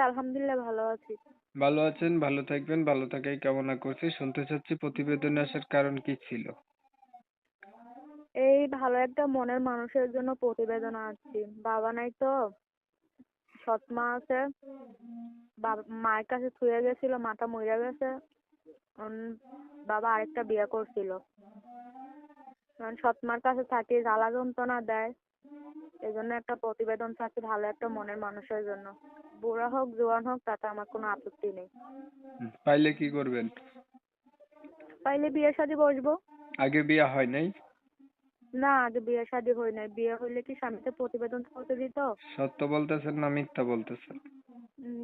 আলহামদুলিল্লাহ ভালো আছি। ভালো আছেন, ভালো থাকবেন, ভালো থাকাই কামনা করছি। শুনতে চাচ্ছি প্রতিবেদনে আসার কারণ কি ছিল? এই ভালো একটা মনের মানুষের জন্য প্রতিবেদন আসছি। বাবা নাই তো, সৎ মা আছে। মায়ের কাছে থুয়ে গেছিল, মাটা মইরা গেছে। উম, বাবা আরেকটা বিয়ে করছিল। এখন সৎ মার কাছে থাকি, জ্বালা যন্ত্রণা দেয়। এই জন্য একটা প্রতিবেদন চাচ্ছি ভালো একটা মনের মানুষের জন্য। বুড়া হোক জোয়ান হোক তাতে আমার কোনো আপত্তি নেই। পাইলে কি করবেন? পাইলে বিয়ে শাদী বসবো। আগে বিয়ে হয় নাই? না, আগে বিয়ে শাদী হয় নাই। বিয়ে হইলে কি স্বামীকে প্রতিবেদন করতে দিত? সত্য বলতেছেন না মিথ্যা বলতেছেন?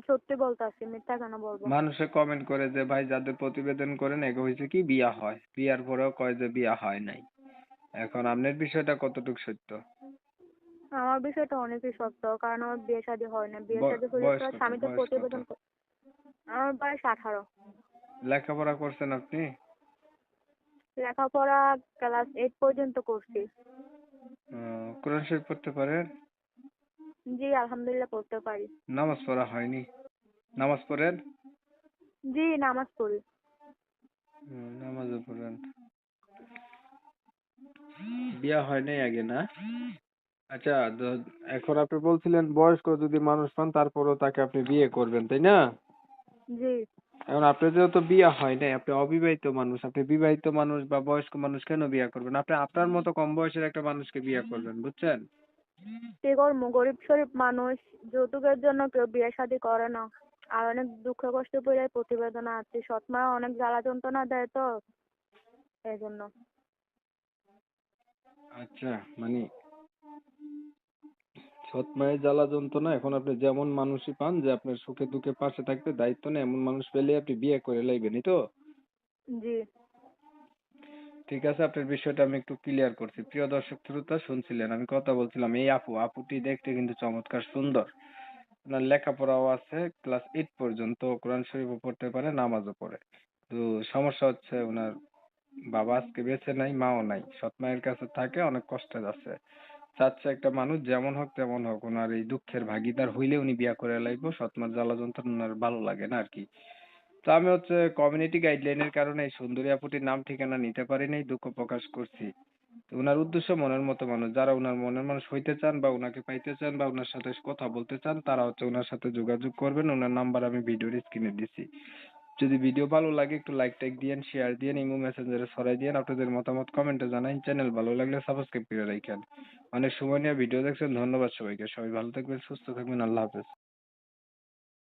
সত্যি বলতাছি, মিথ্যা কেন বলবো? মানুষে কমেন্ট করে যে ভাই যাদের প্রতিবেদন করেন এগো হয়েছে কি বিয়া হয়, বিয়ার পরেও কয় যে বিয়া হয় নাই। এখন আপনার বিষয়টা কতটুকু সত্য? আমার বিষয়টা অনেকই সত্য, কারণ আমার বিয়ে শাদী হয় না। বিয়ে শাদী হলে বয়স তো কত? স্বামীকে বয়স কত? প্রতিবেদন আমার বয়স 18। লেখাপড়া করছেন আপনি? লেখাপড়া ক্লাস 8 পর্যন্ত করছি। কোরআন শরীফ পড়তে পারেন? জি আলহামদুলিল্লাহ পড়তে পারি। নামাজ পড়া হয়নি? নামাজ পড়েন? জি নামাজ পড়ি। নামাজও পড়েন। বিয়া হয় নাই আগে না? আচ্ছা, এখন আপনি বলছিলেন বয়স্ক যদি মানুষ পান তারপরেও তাকে আপনি বিয়ে করবেন, তাই না? জি। এখন আপনার যেহেতু বিয়ে হয় নাই, আপনি অবিবাহিত মানুষ, আপনি বিবাহিত মানুষ বা বয়স্ক মানুষ কেন বিয়ে করবেন? আপনি আপনার মতো কম বয়সের একটা মানুষকে বিয়ে করবেন, বুঝছেন? কি করবো, গরিব শরীফ মানুষ, যৌতুকের জন্য কেউ বিয়ে শাদী করে না। আর অনেক দুঃখ কষ্ট পড়ে প্রতিবেদন আছে। সৎ মা অনেক জ্বালা যন্ত্রণা দেয় তো, এই জন্য। আচ্ছা, মানে সৎ মায়ের জ্বালা যন্ত্রণা, এখন আপনি যেমন মানুষই পান যে আপনার সুখে দুঃখে পাশে থাকতে দায়িত্ব নেই এমন মানুষ পেলে আপনি বিয়ে করে লাইবেনই তো? জি। ঠিক আছে, আপনার বিষয়টা আমি একটু ক্লিয়ার করছি। প্রিয় দর্শক শ্রোতা, শুনছিলেন আমি কথা বলছিলাম এই আপুটি দেখতে কিন্তু চমৎকার সুন্দর। ওনার লেখাপড়াও আছে, ক্লাস 8 পর্যন্ত কোরআন শরীফও পড়তে পারে, নামাজও পড়ে। তো সমস্যা হচ্ছে ওনার বাবা আজকে বেঁচে নাই, মাও নাই, সৎ মায়ের কাছে থাকে, অনেক কষ্টে যাচ্ছে। চাচ্ছে একটা মানুষ যেমন হোক তেমন হোক ওনার এই দুঃখের ভাগিদার হইলে উনি বিয়া করে লাইবো, সৎ মার জ্বালা যন্ত্রণা ওনার ভালো লাগে না আর কি। তো আমি হচ্ছে কমিউনিটি গাইডলাইনের কারণে এই সুন্দরী আপুটির নাম ঠিকানা নিতে পারি নাই, দুঃখ প্রকাশ করছি। তো উনার উদ্দেশ্য মনের মতো মানুষ, যারা উনার মনের মানুষ হইতে চান বা উনাকে পাইতে চান বা উনার সাথে কথা বলতে চান তারা হচ্ছে উনার সাথে যোগাযোগ করবেন। উনার নাম্বার আমি ভিডিওর স্ক্রিনে দিছি। যদি ভিডিও ভালো লাগে একটু লাইক টাইক দিয়েন, শেয়ার দিয়েন, ইমো মেসেঞ্জারে ছড়াই দিয়েন, আপনাদের মতামত কমেন্টে জানান, চ্যানেল ভালো লাগলে সাবস্ক্রাইব করে রাখেন। অনেক সময় নিয়ে ভিডিও দেখছেন, ধন্যবাদ সবাইকে। সবাই ভালো থাকবেন, সুস্থ থাকবেন, আল্লাহ হাফেজ।